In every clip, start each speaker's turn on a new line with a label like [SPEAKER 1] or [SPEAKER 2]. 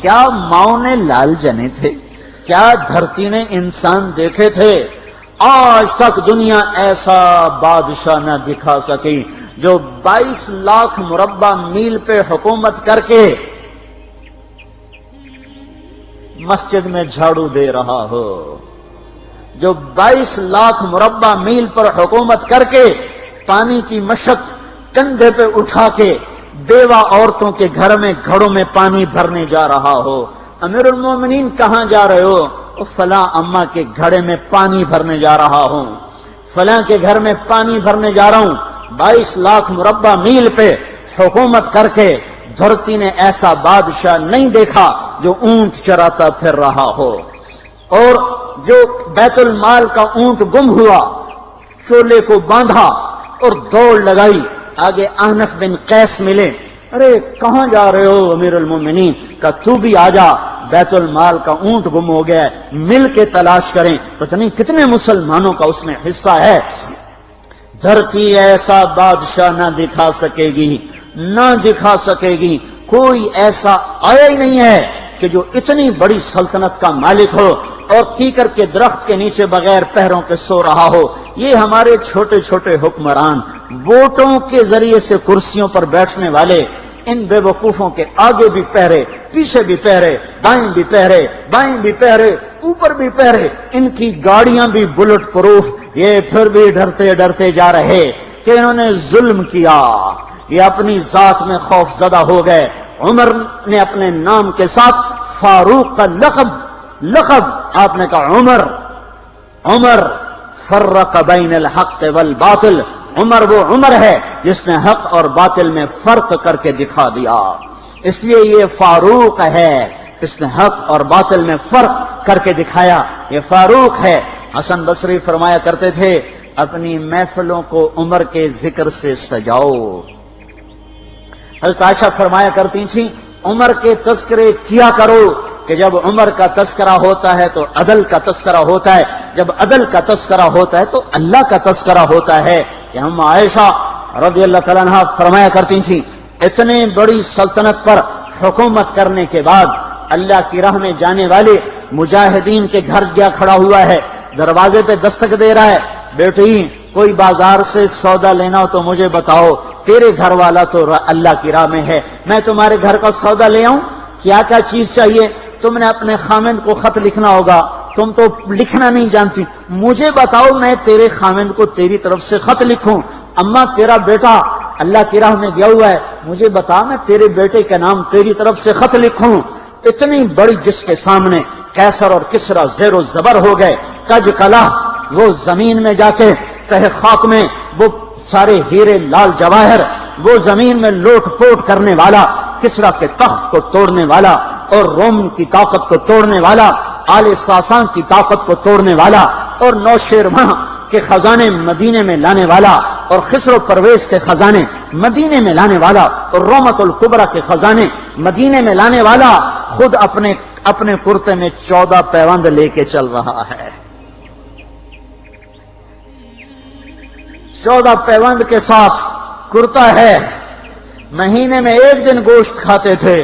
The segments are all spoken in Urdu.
[SPEAKER 1] کیا ماؤں نے لال جنے تھے؟ کیا دھرتی نے انسان دیکھے تھے؟ آج تک دنیا ایسا بادشاہ نہ دکھا سکی جو 22 لاکھ مربع میل پہ حکومت کر کے مسجد میں جھاڑو دے رہا ہو، جو 22 لاکھ مربع میل پر حکومت کر کے پانی کی مشق کندھے پہ اٹھا کے بیوہ عورتوں کے گھر میں گھڑوں میں پانی بھرنے جا رہا ہو۔ امیر المومنین کہاں جا رہے ہو؟ فلاں اماں کے گھڑے میں پانی بھرنے جا رہا ہوں، فلاں کے گھر میں پانی بھرنے جا رہا ہوں۔ 22 لاکھ مربع میل پہ حکومت کر کے دھرتی نے ایسا بادشاہ نہیں دیکھا جو اونٹ چراتا پھر رہا ہو۔ اور جو بیت المال کا اونٹ گم ہوا، چولے کو باندھا اور دوڑ لگائی، آگے احنف بن قیس ملے، ارے کہاں جا رہے ہو امیر المومنین؟ کہ تو بھی آجا، بیت المال کا اونٹ گم ہو گیا ہے، مل کے تلاش کریں۔ پتہ نہیں کتنے مسلمانوں کا اس میں حصہ ہے۔ دھرتی ایسا بادشاہ نہ دکھا سکے گی، نہ دکھا سکے گی، کوئی ایسا آیا ہی نہیں ہے کہ جو اتنی بڑی سلطنت کا مالک ہو اور کیکر کے درخت کے نیچے بغیر پیروں کے سو رہا ہو۔ یہ ہمارے چھوٹے چھوٹے حکمران، ووٹوں کے ذریعے سے کرسیوں پر بیٹھنے والے، ان بے وقوفوں کے آگے بھی پہرے، پیچھے بھی پہرے، دائیں بھی پہرے، بائیں بھی پہرے، اوپر بھی پہرے، ان کی گاڑیاں بھی بلٹ پروف، یہ پھر بھی ڈرتے ڈرتے جا رہے کہ انہوں نے ظلم کیا، یہ اپنی ذات میں خوف زدہ ہو گئے۔ عمر نے اپنے نام کے ساتھ فاروق کا لقب آپ نے کہا عمر فرق بین الحق والباطل، عمر وہ عمر ہے جس نے حق اور باطل میں فرق کر کے دکھا دیا، اس لیے یہ فاروق ہے، اس نے حق اور باطل میں فرق کر کے دکھایا، یہ فاروق ہے۔ حسن بصری فرمایا کرتے تھے اپنی محفلوں کو عمر کے ذکر سے سجاؤ۔ حضرت عائشہ فرمایا کرتی تھیں عمر کے تذکرے کیا کرو کہ جب عمر کا تذکرہ ہوتا ہے تو عدل کا تذکرہ ہوتا ہے، جب عدل کا تذکرہ ہوتا ہے تو اللہ کا تذکرہ ہوتا ہے۔ کہ ہم عائشہ رضی اللہ تعالیٰ عنہ فرمایا کرتی تھیں اتنے بڑی سلطنت پر حکومت کرنے کے بعد اللہ کی راہ میں جانے والے مجاہدین کے گھر گیا کھڑا ہوا ہے، دروازے پہ دستک دے رہا ہے، بیٹی کوئی بازار سے سودا لینا ہو تو مجھے بتاؤ، تیرے گھر والا تو اللہ کی راہ میں ہے، میں تمہارے گھر کا سودا لے آؤں، کیا کیا چیز چاہیے؟ تم نے اپنے خامند کو خط لکھنا ہوگا، تم تو لکھنا نہیں جانتی، مجھے بتاؤ میں تیرے خامند کو تیری طرف سے خط لکھوں۔ اما تیرا بیٹا اللہ کی راہ میں گیا ہوا ہے، مجھے بتا میں تیرے بیٹے کے نام تیری طرف سے خط لکھوں۔ اتنی بڑی جس کے سامنے قیصر اور کسرا زیر و زبر ہو گئے، کج کلا، وہ زمین میں جا کے تہ خاک میں وہ سارے ہیرے لال جواہر، وہ زمین میں لوٹ پوٹ کرنے والا، کسرا کے تخت کو توڑنے والا اور روم کی طاقت کو توڑنے والا، آل ساسان کی طاقت کو توڑنے والا اور نوشیروان کے خزانے مدینے میں لانے والا اور خسرو پرویز کے خزانے مدینے میں لانے والا اور رومت الکبرى کے خزانے مدینے میں لانے والا خود اپنے کرتے میں 14 پیوند لے کے چل رہا ہے۔ 14 پیوند کے ساتھ کرتا ہے، مہینے میں 1 دن گوشت کھاتے تھے،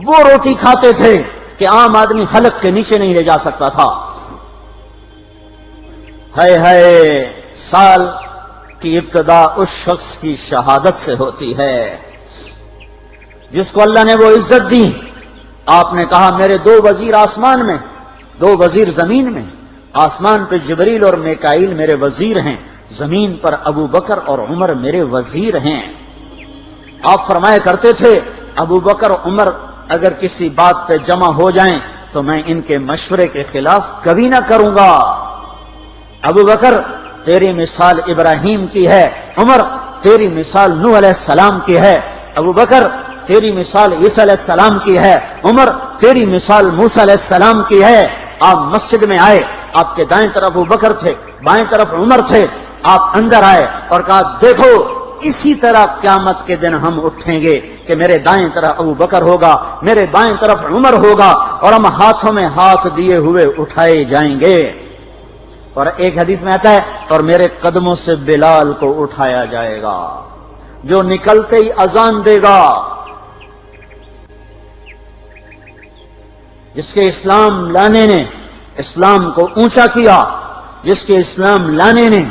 [SPEAKER 1] وہ روٹی کھاتے تھے کہ عام آدمی حلق کے نیچے نہیں لے جا سکتا تھا۔ ہے سال کی ابتدا اس شخص کی شہادت سے ہوتی ہے جس کو اللہ نے وہ عزت دی۔ آپ نے کہا میرے 2 وزیر آسمان میں، 2 وزیر زمین میں، آسمان پہ جبریل اور میکائیل میرے وزیر ہیں، زمین پر ابو بکر اور عمر میرے وزیر ہیں۔ آپ فرمایا کرتے تھے ابو بکر عمر اگر کسی بات پہ جمع ہو جائیں تو میں ان کے مشورے کے خلاف کبھی نہ کروں گا۔ ابو بکر تیری مثال ابراہیم کی ہے، عمر تیری مثال نوح علیہ السلام کی ہے، ابو بکر تیری مثال عیسیٰ علیہ السلام کی ہے، عمر تیری مثال موسیٰ علیہ السلام کی ہے۔ آپ مسجد میں آئے، آپ کے دائیں طرف ابو بکر تھے، بائیں طرف عمر تھے، آپ اندر آئے اور کہا دیکھو اسی طرح قیامت کے دن ہم اٹھیں گے کہ میرے دائیں طرف ابو بکر ہوگا، میرے بائیں طرف عمر ہوگا اور ہم ہاتھوں میں ہاتھ دیے ہوئے اٹھائے جائیں گے۔ اور ایک حدیث میں آتا ہے اور میرے قدموں سے بلال کو اٹھایا جائے گا جو نکلتے ہی اذان دے گا، جس کے اسلام لانے نے اسلام کو اونچا کیا، جس کے اسلام لانے نے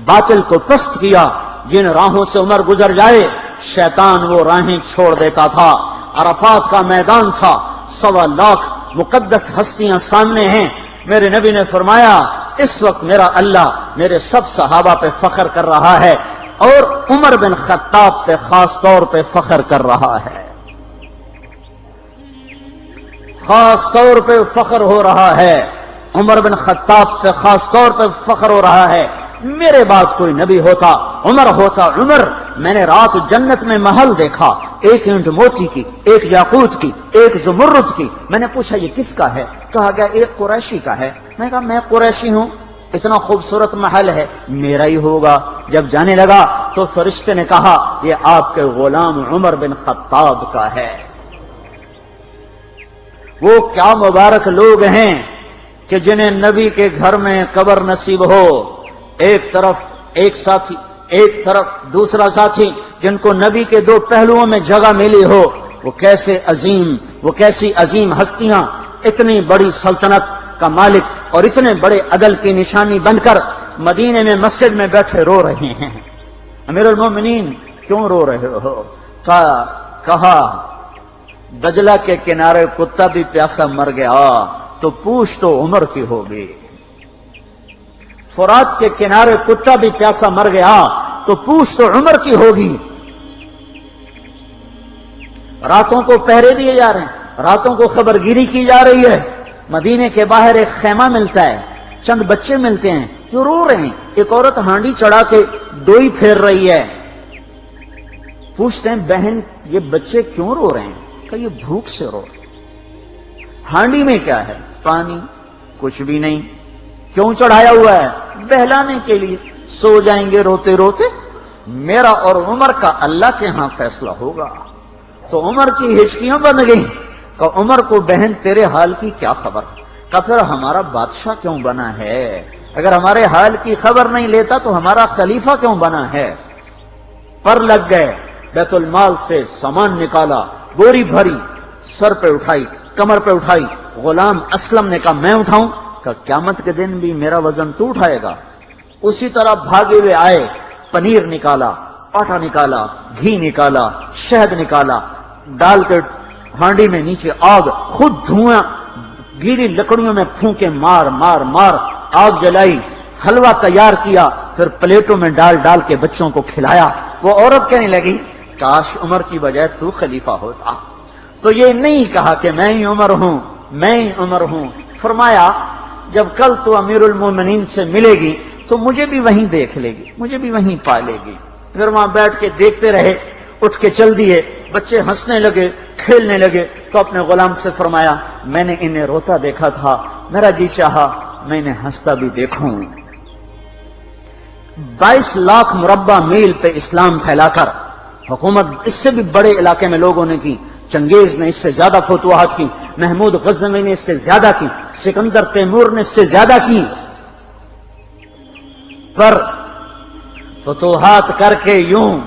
[SPEAKER 1] باطل کو پست کیا، جن راہوں سے عمر گزر جائے شیطان وہ راہیں چھوڑ دیتا تھا۔ عرفات کا میدان تھا، 1.25 لاکھ مقدس ہستیاں سامنے ہیں۔ میرے نبی نے فرمایا اس وقت میرا اللہ میرے سب صحابہ پہ فخر کر رہا ہے اور عمر بن خطاب پہ خاص طور پہ فخر کر رہا ہے، خاص طور پہ فخر ہو رہا ہے، عمر بن خطاب پہ خاص طور پہ فخر ہو رہا ہے۔ میرے بعد کوئی نبی ہوتا عمر ہوتا۔ عمر، میں نے رات جنت میں محل دیکھا، ایک اینٹ موتی کی، ایک یاقوت کی، ایک زمرد کی۔ میں نے پوچھا یہ کس کا ہے؟ کہا گیا ایک قریشی کا ہے۔ میں نے کہا میں قریشی ہوں، اتنا خوبصورت محل ہے، میرا ہی ہوگا۔ جب جانے لگا تو فرشتے نے کہا یہ آپ کے غلام عمر بن خطاب کا ہے۔ وہ کیا مبارک لوگ ہیں کہ جنہیں نبی کے گھر میں قبر نصیب ہو، ایک طرف ایک ساتھی، ایک طرف دوسرا ساتھی، جن کو نبی کے دو پہلوؤں میں جگہ ملی ہو۔ وہ کیسی عظیم ہستیاں اتنی بڑی سلطنت کا مالک اور اتنے بڑے عدل کی نشانی بن کر مدینے میں مسجد میں بیٹھے رو رہے ہیں۔ امیر المومنین کیوں رو رہے ہو؟ کہا دجلہ کے کنارے کتا بھی پیاسا مر گیا تو پوچھ تو عمر کی ہوگی، فرات کے کنارے کتا بھی پیاسا مر گیا تو پوچھ تو عمر کی ہوگی۔ راتوں کو پہرے دیے جا رہے ہیں، راتوں کو خبرگیری کی جا رہی ہے۔ مدینے کے باہر ایک خیمہ ملتا ہے، چند بچے ملتے ہیں جو رو رہے ہیں۔ ایک عورت ہانڈی چڑھا کے ڈوئی پھیر رہی ہے۔ پوچھتے ہیں بہن یہ بچے کیوں رو رہے ہیں؟ کہ یہ بھوک سے رو رہے ہیں۔ ہانڈی میں کیا ہے؟ پانی، کچھ بھی نہیں۔ کیوں چڑھایا ہوا ہے؟ بہلانے کے لیے۔ سو جائیں گے روتے روتے، میرا اور عمر کا اللہ کے ہاں فیصلہ ہوگا۔ تو عمر کی ہچکیاں بن گئیں کہ عمر کو بہن تیرے حال کی کیا خبر؟ کہ پھر ہمارا بادشاہ کیوں بنا ہے؟ اگر ہمارے حال کی خبر نہیں لیتا تو ہمارا خلیفہ کیوں بنا ہے؟ پر لگ گئے، بیت المال سے سامان نکالا، بوری بھری، سر پہ اٹھائی، کمر پہ اٹھائی۔ غلام اسلم نے کہا میں اٹھاؤں؟ کہ قیامت کے دن بھی میرا وزن تو اٹھائے گا۔ اسی طرح بھاگے ہوئے آئے، پنیر نکالا، آٹا نکالا، گھی نکالا، شہد نکالا، ڈال کے ہانڈی میں نیچے آگ، خود دھواں، گیلی لکڑیوں میں پھونکے مار مار مار آگ جلائی، حلوہ تیار کیا، پھر پلیٹوں میں ڈال ڈال کے بچوں کو کھلایا۔ وہ عورت کہنے لگی کاش عمر کی بجائے تو خلیفہ ہوتا۔ تو یہ نہیں کہا کہ میں ہی عمر ہوں، میں ہی عمر ہوں۔ فرمایا جب کل تو امیر المومنین سے ملے گی تو مجھے بھی وہیں دیکھ لے گی، مجھے بھی وہیں پا لے گی۔ پھر وہاں بیٹھ کے دیکھتے رہے، اٹھ کے چل دیے۔ بچے ہنسنے لگے، کھیلنے لگے تو اپنے غلام سے فرمایا میں نے انہیں روتا دیکھا تھا، میرا جی چاہا میں انہیں ہنستا بھی دیکھوں۔ 22 لاکھ مربع میل پہ اسلام پھیلا کر حکومت اس سے بھی بڑے علاقے میں لوگوں نے کی۔ چنگیز نے اس سے زیادہ فتوحات کی، محمود غزنوی نے اس سے زیادہ کی، سکندر تیمور نے اس سے زیادہ کی۔ پر فتوحات کر کے یوں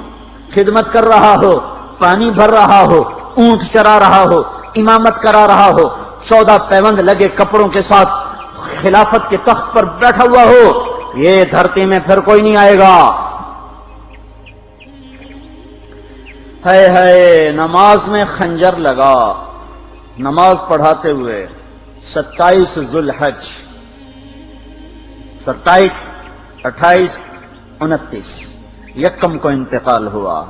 [SPEAKER 1] خدمت کر رہا ہو، پانی بھر رہا ہو، اونٹ چرا رہا ہو، امامت کرا رہا ہو، 14 پیوند لگے کپڑوں کے ساتھ خلافت کے تخت پر بیٹھا ہوا ہو، یہ دھرتی میں پھر کوئی نہیں آئے گا۔ ہے نماز میں خنجر لگا، نماز پڑھاتے ہوئے 27 ذوالحج، 27، 28، 29 یکم کو انتقال ہوا۔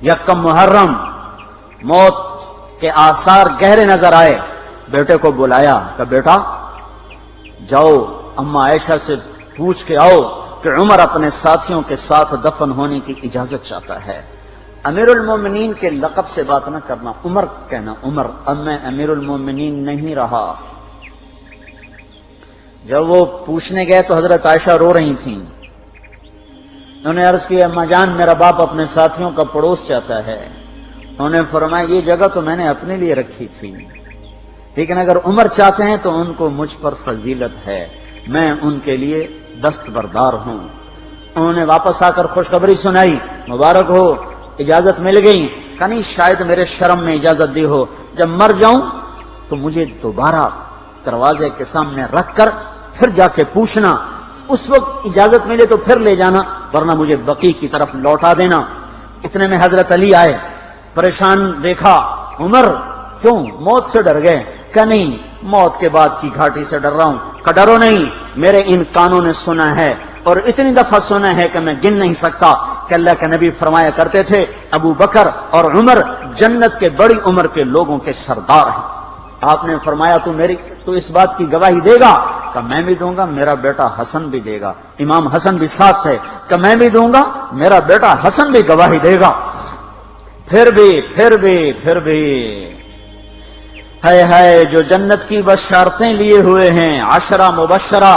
[SPEAKER 1] یکم محرم موت کے آثار گہرے نظر آئے۔ بیٹے کو بلایا کہ بیٹا جاؤ اما عائشہ سے پوچھ کے آؤ کہ عمر اپنے ساتھیوں کے ساتھ دفن ہونے کی اجازت چاہتا ہے۔ امیر المومنین کے لقب سے بات نہ کرنا، عمر کہنا۔ عمر، اب میں امیر المومنین نہیں رہا۔ جب وہ پوچھنے گئے تو حضرت عائشہ رو رہی تھیں۔ انہوں نے عرض کیا اما جان میرا باپ اپنے ساتھیوں کا پڑوس چاہتا ہے۔ انہوں نے فرمایا یہ جگہ تو میں نے اپنے لیے رکھی تھی، لیکن اگر عمر چاہتے ہیں تو ان کو مجھ پر فضیلت ہے، میں ان کے لیے دستبردار ہوں۔ انہوں نے واپس آ کر خوشخبری سنائی، مبارک ہو اجازت مل گئی۔ کہ نہیں شاید میرے شرم میں اجازت دی ہو، جب مر جاؤں تو مجھے دوبارہ دروازے کے سامنے رکھ کر پھر جا کے پوچھنا، اس وقت اجازت ملے تو پھر لے جانا، ورنہ مجھے بقیع کی طرف لوٹا دینا۔ اتنے میں حضرت علی آئے، پریشان دیکھا، عمر کیوں موت سے ڈر گئے؟ کہ نہیں، موت کے بعد کی گھاٹی سے ڈر رہا ہوں۔ کہ ڈرو نہیں، میرے ان کانوں نے سنا ہے اور اتنی دفعہ سنا ہے کہ میں گن نہیں سکتا کہ اللہ کے نبی فرمایا کرتے تھے ابو بکر اور عمر جنت کے بڑی عمر کے لوگوں کے سردار ہیں۔ آپ نے فرمایا تو اس بات کی گواہی دے گا؟ کہ میں بھی دوں گا، میرا بیٹا حسن بھی دے گا۔ امام حسن بھی ساتھ تھے۔ کہ میں بھی دوں گا، میرا بیٹا حسن بھی گواہی دے گا۔ پھر بھی ہے جو جنت کی بشارتیں لیے ہوئے ہیں، 10 مبشرہ،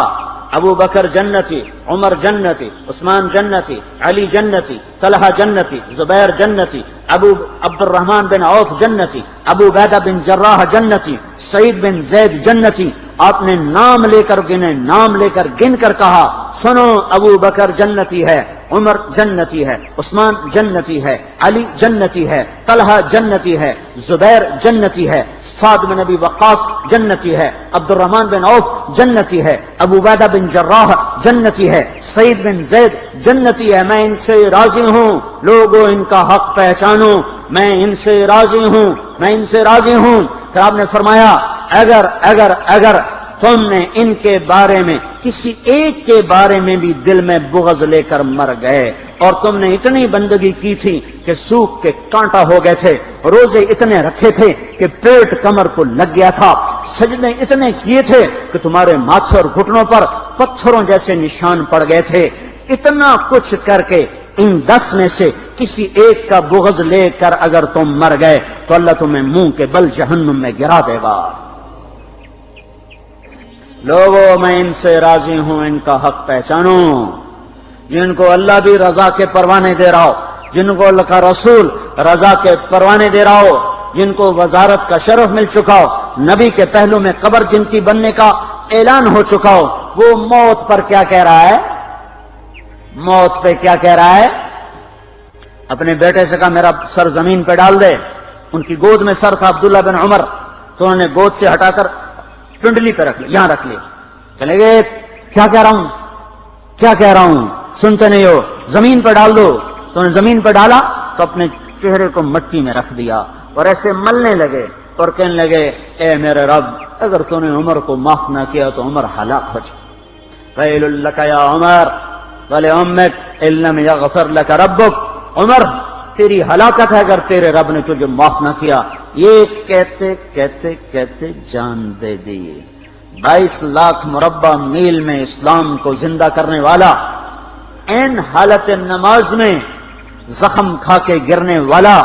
[SPEAKER 1] ابو بکر جنتی، عمر جنتی، عثمان جنتی، علی جنتی، طلحہ جنتی، زبیر جنتی، ابو عبد الرحمن بن عوف جنتی، ابو عبیدہ بن جراح جنتی، سعید بن زید جنتی۔ آپ نے نام لے کر گنے، نام لے کر گن کر کہا، سنو ابو بکر جنتی ہے، عمر جنتی ہے، عثمان جنتی ہے، علی جنتی ہے، طلحہ جنتی ہے، زبیر جنتی ہے، سعد بن ابی وقاص جنتی ہے، عبد الرحمن بن عوف جنتی ہے، ابو عبیدہ بن جراح جنتی ہے، سعید بن زید جنتی ہے۔ میں ان سے راضی ہوں، لوگوں ان کا حق پہچانو، میں ان سے راضی ہوں، میں ان سے راضی ہوں۔ پھر آپ نے فرمایا اگر تم نے ان کے بارے میں کسی ایک کے بارے میں بھی دل میں بغض لے کر مر گئے، اور تم نے اتنی بندگی کی تھی کہ سوکھ کے کانٹا ہو گئے تھے، روزے اتنے رکھے تھے کہ پیٹ کمر کو لگ گیا تھا، سجدے اتنے کیے تھے کہ تمہارے ماتھے اور گھٹنوں پر پتھروں جیسے نشان پڑ گئے تھے، اتنا کچھ کر کے ان 10 میں سے کسی ایک کا بغض لے کر اگر تم مر گئے تو اللہ تمہیں منہ کے بل جہنم میں گرا دے گا۔ لوگوں میں ان سے راضی ہوں، ان کا حق پہچانو، جن کو اللہ بھی رضا کے پروانے دے رہا ہو، جن کو اللہ کا رسول رضا کے پروانے دے رہا ہو، جن کو وزارت کا شرف مل چکا ہو، نبی کے پہلو میں قبر جن کی بننے کا اعلان ہو چکا ہو، وہ موت پر کیا کہہ رہا ہے؟ موت پہ کیا کہہ رہا ہے؟ اپنے بیٹے سے کہا میرا سر زمین پہ ڈال دے۔ ان کی گود میں سر تھا عبداللہ بن عمر، تو انہوں نے گود سے ہٹا کر پنڈلی پہ رکھ لیا، یہاں رکھ لیا۔ چلے گئے، کیا کہہ رہا ہوں سنتے نہیں ہو، زمین پہ ڈال دو۔ تو انہوں نے زمین پہ ڈالا تو اپنے چہرے کو مٹی میں رکھ دیا اور ایسے ملنے لگے اور کہنے لگے، اے میرے رب، اگر تو نے عمر کو معاف نہ کیا تو عمر ہلاک ہو جائے۔ ویل لک یا عمر ولامک ان لم یغفر لک ربک، عمر تیری ہلاکت ہے اگر تیرے رب نے تجھے معاف نہ کیا۔ یہ کہتے کہتے کہتے جان دے دی۔ 22 لاکھ مربع میل میں اسلام کو زندہ کرنے والا، این حالت نماز میں زخم کھا کے گرنے والا،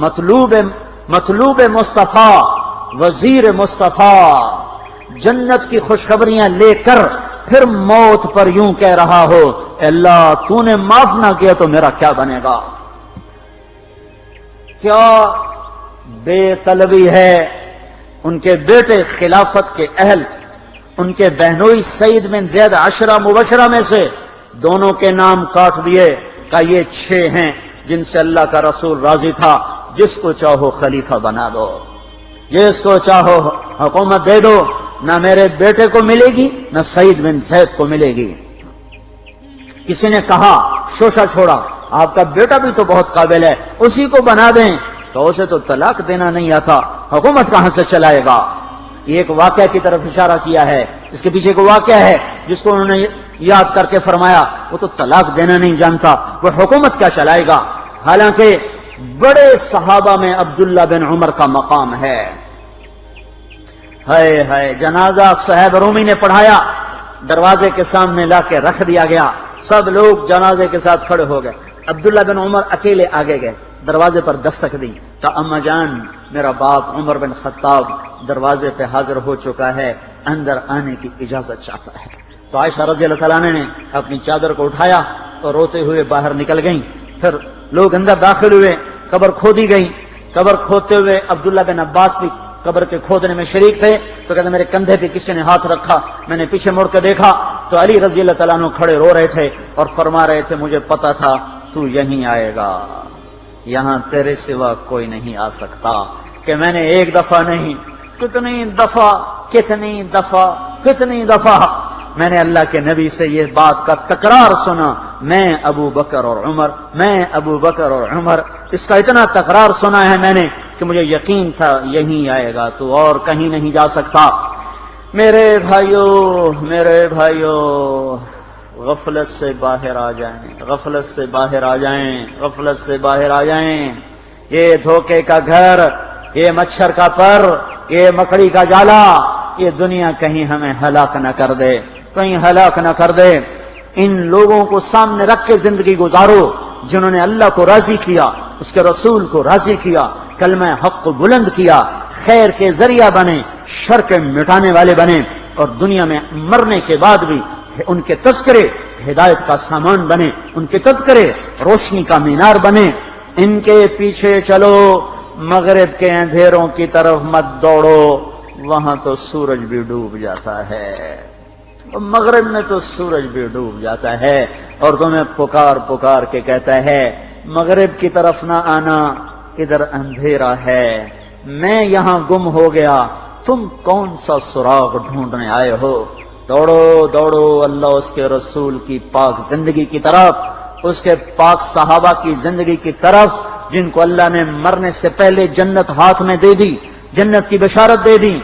[SPEAKER 1] مطلوب مصطفیٰ، وزیر مصطفیٰ، جنت کی خوشخبریاں لے کر پھر موت پر یوں کہہ رہا ہو، اے اللہ تو نے معاف نہ کیا تو میرا کیا بنے گا؟ کیا بے طلبی ہے۔ ان کے بیٹے خلافت کے اہل، ان کے بہنوئی سعید بن زید 10 مبشرہ میں سے دونوں کے نام کاٹ دیے، کہ یہ 6 ہیں جن سے اللہ کا رسول راضی تھا، جس کو چاہو خلیفہ بنا دو، جس کو چاہو حکومت دے دو، نہ میرے بیٹے کو ملے گی نہ سعید بن زید کو ملے گی۔ کسی نے کہا شوشہ چھوڑا، آپ کا بیٹا بھی تو بہت قابل ہے، اسی کو بنا دیں۔ تو اسے تو طلاق دینا نہیں آتا، حکومت کہاں سے چلائے گا؟ یہ ایک واقعہ کی طرف اشارہ کیا ہے، اس کے پیچھے کوئی واقعہ ہے جس کو انہوں نے یاد کر کے فرمایا وہ تو طلاق دینا نہیں جانتا، وہ حکومت کیا چلائے گا؟ حالانکہ بڑے صحابہ میں عبداللہ بن عمر کا مقام ہے۔ ہے جنازہ صہیب رومی نے پڑھایا، دروازے کے سامنے لا کے رکھ دیا گیا، سب لوگ جنازے کے ساتھ کھڑے ہو گئے، عبداللہ بن عمر اکیلے آگے گئے، دروازے پر دستک دی تو اما جان میرا باپ عمر بن خطاب دروازے پہ حاضر ہو چکا ہے، اندر آنے کی اجازت چاہتا ہے۔ تو عائشہ رضی اللہ تعالیٰ نے اپنی چادر کو اٹھایا اور روتے ہوئے باہر نکل گئیں۔ پھر لوگ اندر داخل ہوئے، قبر کھودی گئی، قبر کھودتے ہوئے عبداللہ بن عباس بھی قبر کے کھودنے میں شریک تھے، تو کہتے میرے کندھے پہ کسی نے ہاتھ رکھا، میں نے پیچھے مڑ کے دیکھا تو علی رضی اللہ تعالیٰ عنہ کھڑے رو رہے تھے اور فرما رہے تھے مجھے پتا تھا تو یہیں آئے گا، یہاں تیرے سوا کوئی نہیں آ سکتا، کہ میں نے ایک دفعہ نہیں کتنی دفعہ میں نے اللہ کے نبی سے یہ بات کا تکرار سنا، میں ابو بکر اور عمر، اس کا اتنا تکرار سنا ہے میں نے کہ مجھے یقین تھا یہیں آئے گا، تو اور کہیں نہیں جا سکتا۔ میرے بھائیو غفلت سے باہر آ جائیں، یہ دھوکے کا گھر، یہ مچھر کا پر، یہ مکڑی کا جالا، یہ دنیا کہیں ہمیں ہلاک نہ کر دے۔ ان لوگوں کو سامنے رکھ کے زندگی گزارو جنہوں نے اللہ کو راضی کیا، اس کے رسول کو راضی کیا، کلمہ حق کو بلند کیا، خیر کے ذریعہ بنے، شر کے مٹانے والے بنے، اور دنیا میں مرنے کے بعد بھی ان کے تذکرے ہدایت کا سامان بنے، ان کے تذکرے روشنی کا مینار بنے۔ ان کے پیچھے چلو، مغرب کے اندھیروں کی طرف مت دوڑو، وہاں تو سورج بھی ڈوب جاتا ہے، مغرب میں تو سورج بھی ڈوب جاتا ہے، اور تمہیں پکار کے کہتا ہے مغرب کی طرف نہ آنا، ادھر اندھیرا ہے، میں یہاں گم ہو گیا، تم کون سا سراغ ڈھونڈنے آئے ہو؟ دوڑو اللہ اس کے رسول کی پاک زندگی کی طرف، اس کے پاک صحابہ کی زندگی کی طرف، جن کو اللہ نے مرنے سے پہلے جنت ہاتھ میں دے دی، جنت کی بشارت دے دی۔